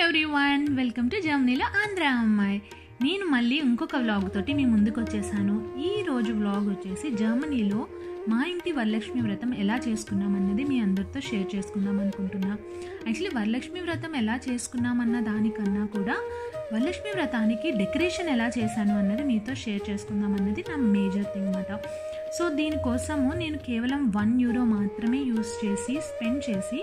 Everyone, welcome to జర్మనీలో ఆంధ్ర అమ్మాయి. నేను మళ్ళీ ఇంకొక వ్లాగ్ తోటి మీ ముందుకు వచ్చేసాను. ఈ రోజు వ్లాగ్ వచ్చేసి జర్మనీలో మా ఇంటి వరలక్ష్మి వ్రతం ఎలా చేసుకున్నాం అన్నది మీ అందరితో షేర్ చేసుకుందాం అనుకుంటున్నా. యాక్చువల్లీ వరలక్ష్మి వ్రతం ఎలా చేసుకున్నామన్న దానికన్నా కూడా వరలక్ష్మి వ్రతానికి డెకరేషన్ ఎలా చేశాను అన్నది మీతో షేర్ చేసుకుందాం అన్నది నా మేజర్ థింగ్ అన్నమాట. సో దీనికోసము నేను కేవలం €1 మాత్రమే స్పెండ్ చేసి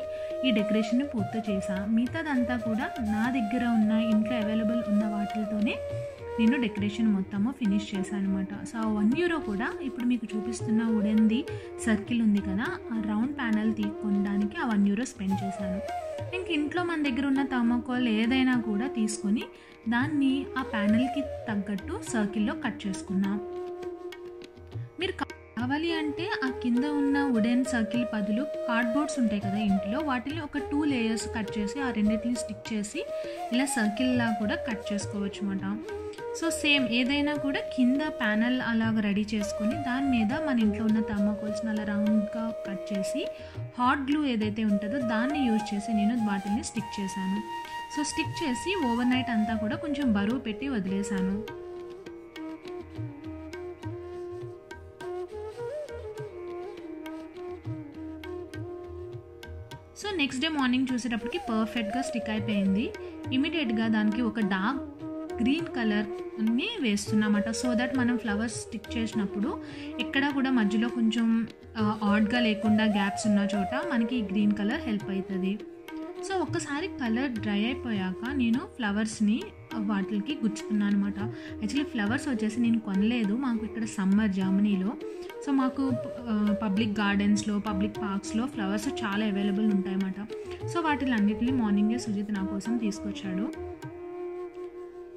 ఈ డెకరేషన్ని పూర్తి చేశాను. మిగతాదంతా కూడా నా దగ్గర ఉన్న ఇంట్లో అవైలబుల్ ఉన్న వాటితోనే నేను డెకరేషన్ మొత్తము ఫినిష్ చేశాను అనమాట. సో ఆ €1 కూడా ఇప్పుడు మీకు చూపిస్తున్న వుడెన్ది సర్కిల్ ఉంది కదా, ఆ రౌండ్ ప్యానల్ కొనడానికి ఆ €1 స్పెండ్ చేశాను. ఇంక ఇంట్లో మన దగ్గర ఉన్న థర్మాకోల్ ఏదైనా కూడా తీసుకొని దాన్ని ఆ ప్యానల్కి తగ్గట్టు సర్కిల్లో కట్ చేసుకున్నాం. మీరు కావాలి అంటే ఆ కింద ఉన్న వుడెన్ సర్కిల్ బదులు కార్డ్బోర్డ్స్ ఉంటాయి కదా ఇంట్లో, వాటిని ఒక 2 లేయర్స్ కట్ చేసి ఆ రెండింటిని స్టిక్ చేసి ఇలా సర్కిల్లా కూడా కట్ చేసుకోవచ్చు అన్నమాట. సో సేమ్ ఏదైనా కూడా కింద ప్యానల్ అలాగ రెడీ చేసుకొని దాని మీద మన ఇంట్లో ఉన్న థర్మాకోల్స్ని అలా రౌండ్గా కట్ చేసి హాట్ గ్లూ ఏదైతే ఉంటుందో దాన్ని యూజ్ చేసి నేను వాటిని స్టిక్ చేశాను. సో స్టిక్ చేసి ఓవర్ నైట్ అంతా కూడా కొంచెం బరువు పెట్టి వదిలేశాను. సో నెక్స్ట్ డే మార్నింగ్ చూసేటప్పటికి పర్ఫెక్ట్గా స్టిక్ అయిపోయింది. ఇమీడియట్గా దానికి ఒక డార్క్ గ్రీన్ కలర్ని వేస్తున్నమాట. సో దట్ మనం ఫ్లవర్స్ స్టిక్ చేసినప్పుడు ఎక్కడా కూడా మధ్యలో కొంచెం ఆడ్గా లేకుండా గ్యాప్స్ ఉన్న చోట మనకి ఈ గ్రీన్ కలర్ హెల్ప్ అవుతుంది. సో ఒక్కసారి కలర్ డ్రై అయిపోయాక నేను ఫ్లవర్స్ని వాటికి గుచ్చుతున్నాను అనమాట. యాక్చువల్లీ ఫ్లవర్స్ వచ్చేసి నేను కొనలేదు, మాకు ఇక్కడ సమ్మర్ జర్మనీలో. సో మాకు పబ్లిక్ గార్డెన్స్లో పబ్లిక్ పార్క్స్లో ఫ్లవర్స్ చాలా అవైలబుల్ ఉంటాయన్నమాట. సో వాటిలన్నిటిని మార్నింగే సుజిత్ నా కోసం తీసుకొచ్చాడు.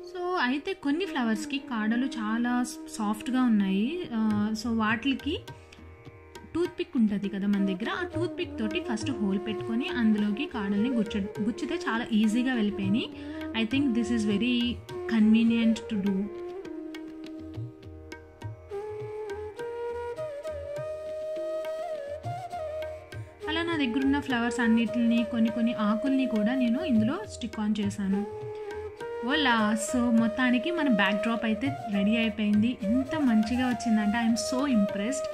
సో అయితే కొన్ని ఫ్లవర్స్కి కాడలు చాలా సాఫ్ట్గా ఉన్నాయి. సో వాటికి టూత్పిక్ ఉంటుంది కదా మన దగ్గర, ఆ టూత్పిక్ తోటి ఫస్ట్ హోల్ పెట్టుకొని అందులోకి కాడల్ని గుచ్చితే చాలా ఈజీగా వెళ్ళిపోయినాయి. I think this is very convenient to do. అలా నా దగ్గర ఉన్న ఫ్లవర్స్ అన్నిటిని కొన్ని ఆకుల్ని కూడా నేను ఇందులో స్టిక్ ఆన్ చేశాను. ఓలా, సో మొత్తానికి మన బ్యాక్ డ్రాప్ అయితే రెడీ అయిపోయింది. ఎంత మంచిగా వచ్చిందంటే ఐఎమ్ సో ఇంప్రెస్డ్.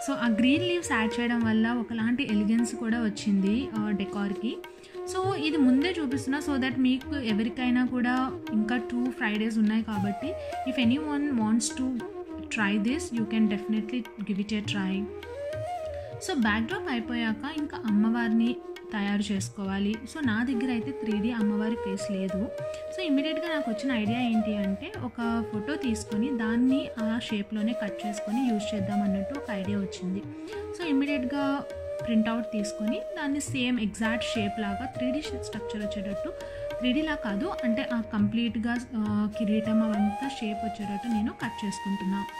సో ఆ గ్రీన్ లీవ్స్ యాడ్ చేయడం వల్ల ఒకలాంటి ఎలిగెన్స్ కూడా వచ్చింది డెకార్కి. సో ఇది ముందే చూపిస్తున్నా సో దట్ మీకు ఎవరికైనా కూడా ఇంకా 2 Fridays ఉన్నాయి కాబట్టి if any one wants to try this you can definitely give it A try. So back drop అయిపోయాక ఇంకా అమ్మవారిని తయారు చేసుకోవాలి. సో నా దగ్గర అయితే 3D అమ్మవారి ఫేస్ లేదు. సో ఇమ్మీడియట్గా నాకు వచ్చిన ఐడియా ఏంటి అంటే ఒక ఫోటో తీసుకొని దాన్ని ఆ షేప్లోనే కట్ చేసుకొని యూజ్ చేద్దాం అన్నట్టు ఒక ఐడియా వచ్చింది. సో ఇమ్మీడియట్గా ప్రింట్అవుట్ తీసుకొని దాన్ని సేమ్ ఎగ్జాక్ట్ షేప్ లాగా 3D స్ట్రక్చర్ వచ్చేటట్టు, 3D లా కాదు అంటే ఆ కంప్లీట్గా కిరీటం అవంతా షేప్ వచ్చేటట్టు నేను కట్ చేసుకుంటున్నాను.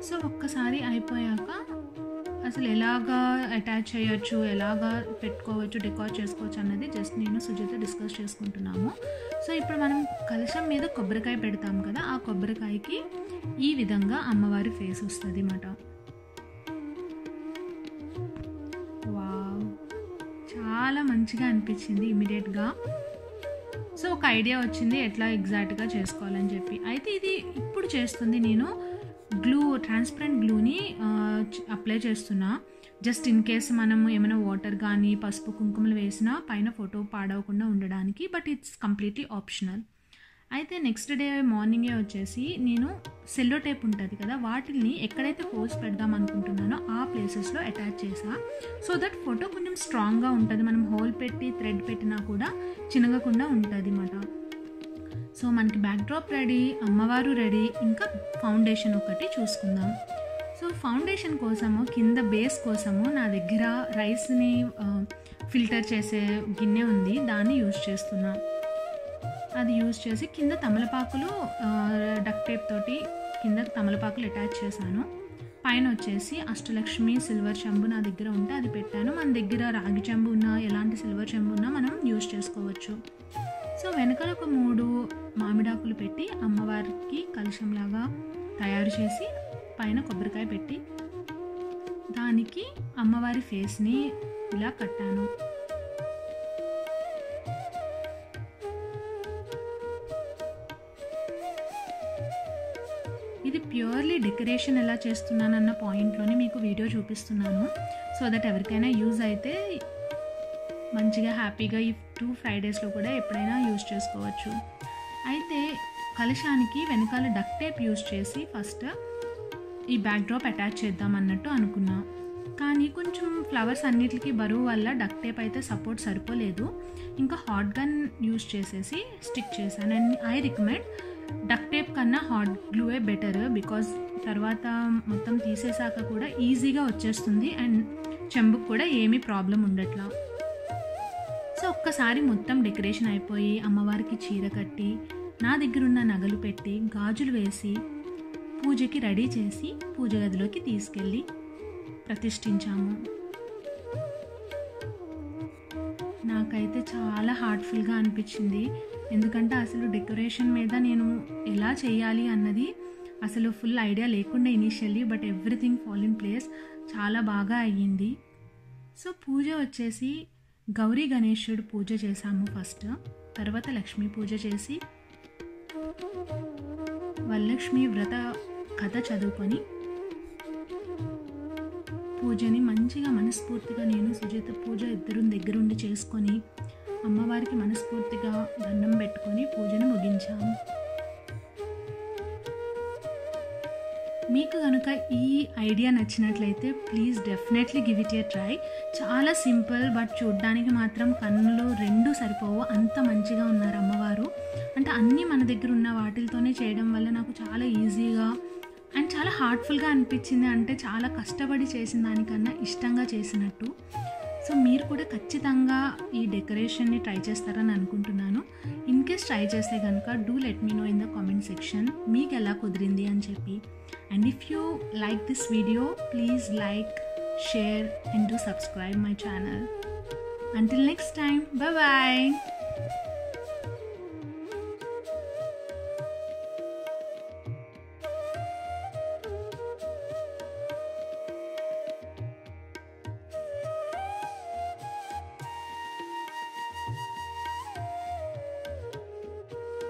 సో ఒక్కసారి అయిపోయాక అసలు ఎలాగా అటాచ్ చేయొచ్చు, ఎలాగా పెట్టుకోవచ్చు, డెకార్ చేసుకోవచ్చు అన్నది జస్ట్ నేను సుజిత డిస్కస్ చేసుకుంటున్నాము. సో ఇప్పుడు మనం కలశం మీద కొబ్బరికాయ పెడతాం కదా, ఆ కొబ్బరికాయకి ఈ విధంగా అమ్మవారి ఫేస్ వస్తుంది అన్నమాట. వావ్, చాలా మంచిగా అనిపించింది ఇమీడియట్గా. సో ఒక ఐడియా వచ్చింది ఎట్లా ఎగ్జాక్ట్గా చేసుకోవాలని చెప్పి. అయితే ఇది ఇప్పుడు చేస్తుంది నేను ట్రాన్స్పరెంట్ గ్లూని అప్లై చేస్తున్నా, జస్ట్ ఇన్ కేస్ మనం ఏమైనా వాటర్ కానీ పసుపు కుంకుమలు వేసినా పైన ఫోటో పాడవకుండా ఉండడానికి, బట్ ఇట్స్ కంప్లీట్లీ ఆప్షనల్. అయితే నెక్స్ట్ డే మార్నింగే వచ్చేసి నేను సెల్లో టేప్ ఉంటుంది కదా, వాటిని ఎక్కడైతే హోల్స్ పెడదాం అనుకుంటున్నానో ఆ ప్లేసెస్లో అటాచ్ చేసా. సో దట్ ఫోటో కొంచెం స్ట్రాంగ్గా ఉంటుంది, మనం హోల్ పెట్టి థ్రెడ్ పెట్టినా కూడా చినగకుండా ఉంటుంది అన్నమాట. సో మనకి బ్యాక్ డ్రాప్ రెడీ, అమ్మవారు రెడీ, ఇంకా ఫౌండేషన్ ఒకటి చూసుకుందాం. సో ఫౌండేషన్ కోసము కింద బేస్ కోసము నా దగ్గర రైస్ని ఫిల్టర్ చేసే గిన్నె ఉంది, దాన్ని యూజ్ చేస్తున్నా. అది యూజ్ చేసి కింద తమలపాకులు డక్ట్ టేప్ తోటి కింద తమలపాకులు అటాచ్ చేశాను. పైన వచ్చేసి అష్టలక్ష్మి సిల్వర్ చెంబు నా దగ్గర ఉంటే అది పెట్టాను. మన దగ్గర రాగి చెంబు ఉన్నా ఎలాంటి సిల్వర్ చెంబు ఉన్నా మనం యూజ్ చేసుకోవచ్చు. సో వెనకాల ఒక 3 మామిడాకులు పెట్టి అమ్మవారికి కలశంలాగా తయారు చేసి పైన కొబ్బరికాయ పెట్టి దానికి అమ్మవారి ఫేస్ని ఇలా కట్టాను. ఇది ప్యూర్లీ డెకరేషన్ ఎలా చేస్తున్నానన్న పాయింట్లోనే మీకు వీడియో చూపిస్తున్నాను. సో దట్ ఎవరికైనా యూజ్ అయితే మంచిగా హ్యాపీగా ఈ 2 ఫ్రైడేస్లో కూడా ఎప్పుడైనా యూజ్ చేసుకోవచ్చు. అయితే కలశానికి వెనకాల డక్ట్ టేప్ యూజ్ చేసి ఫస్ట్ ఈ బ్యాక్ డ్రాప్ అటాచ్ చేద్దాం అన్నట్టు అనుకున్నా. కానీ కొంచెం ఫ్లవర్స్ అన్నిటికీ బరువు వల్ల డక్ట్ టేప్ అయితే సపోర్ట్ సరిపోలేదు. ఇంకా హాట్ గన్ యూజ్ చేసేసి స్టిక్ చేశాను. And I recommend duct tape కన్నా హాట్ గ్లూవే బెటర్, బికాజ్ తర్వాత మొత్తం తీసేసాక కూడా ఈజీగా వచ్చేస్తుంది అండ్ చెంబుకు కూడా ఏమీ ప్రాబ్లం ఉండట్లా. సో ఒక్కసారి మొత్తం డెకరేషన్ అయిపోయి అమ్మవారికి చీర కట్టి నా దగ్గరున్న నగలు పెట్టి గాజులు వేసి పూజకి రెడీ చేసి పూజ గదిలోకి తీసుకెళ్ళి ప్రతిష్ఠించాము. నాకైతే చాలా హార్ట్ఫుల్గా అనిపించింది. ఎందుకంటే అసలు డెకరేషన్ మీద నేను ఎలా చేయాలి అన్నది అసలు ఫుల్ ఐడియా లేకుండా initially, but everything fall in place, చాలా బాగా అయ్యింది. సో పూజ వచ్చేసి గౌరీ గణేశుడు పూజ చేశాము ఫస్ట్, తర్వాత లక్ష్మీ పూజ చేసి వరలక్ష్మి వ్రత కథ చదువుకొని పూజని మంచిగా మనస్ఫూర్తిగా నేను సుజాత పూజ ఇద్దరు దగ్గరుండి చేసుకొని అమ్మవారికి మనస్ఫూర్తిగా దండం పెట్టుకొని పూజను ముగించాము. మీకు కనుక ఈ ఐడియా నచ్చినట్లయితే please definitely give it A try. చాలా సింపుల్, బట్ చూడ్డానికి మాత్రం కన్నులు 2 సరిపోవు, అంత మంచిగా ఉన్నారు అమ్మవారు. అంటే అన్నీ మన దగ్గర ఉన్న వాటితోనే చేయడం వల్ల నాకు చాలా ఈజీగా అండ్ చాలా హార్ట్ఫుల్గా అనిపించింది. అంటే చాలా కష్టపడి చేసిన దానికన్నా ఇష్టంగా చేసినట్టు. సో మీరు కూడా ఖచ్చితంగా ఈ డెకరేషన్ని ట్రై చేస్తారని అనుకుంటున్నాను. ఇన్ కేస్ ట్రై చేస్తే కనుక do let me know in the comment section మీకు ఎలా కుదిరింది అని చెప్పి. And if you like this video please like, share and do subscribe my channel. Until next time, bye bye.